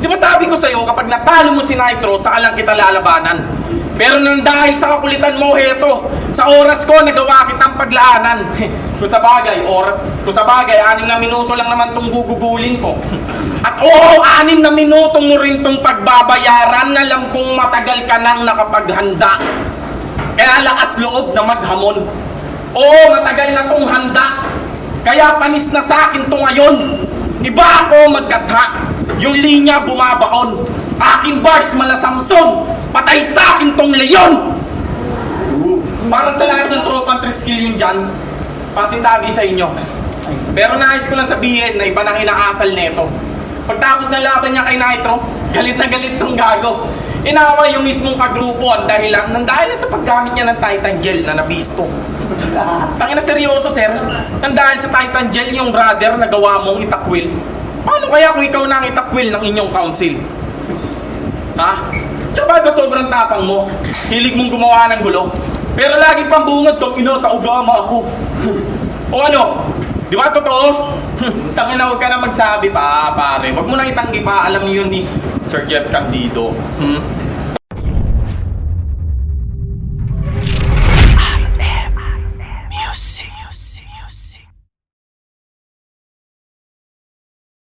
Di ba sabi ko sa'yo, kapag natalo mo si Nitro, saka lang kita lalabanan. Pero nang dahil sa kakulitan mo, heto, sa oras ko, nagawa kitang paglaanan. Kung sa bagay, 6 na minuto lang naman tong gugugulin ko. At oo, 6 na minuto mo rin tong pagbabayaran. Alam kong matagal ka nang nakapaghanda. Kaya lakas loob na maghamon. Oo, matagal na tong handa. Kaya panis na sa akin to ngayon. Iba ako magkatha. Yung linya bumabaon. Aking bars mala Samson. Patay sa akin tong leyon. Para sa lahat ng tropang triskill yung dyan, pasintabi sa inyo. Pero nais ko lang sabihin na iba nang inaasal neto. Pagtapos ng laban niya kay Nitro, galit na galit tong gago. Inaway yung mismong kagrupo ang dahilan sa paggamit niya ng Titan Gel na nabisto. Tangina seryoso, sir. Nang dahil sa Titan Gel yung brother na gawa mong itakwil. Paano kaya kung ikaw na ang itakwil ng inyong council? Ha? Tsaka ba sobrang tapang mo? Hilig mong gumawa ng gulo? Pero lagi pang bungad tong taugama ako. O ano? Di ba totoo? Tangina, huwag ka na magsabi pa, pare. Huwag mo nang itanggi pa. Alam niyo yun ni Sir Jeff Candido.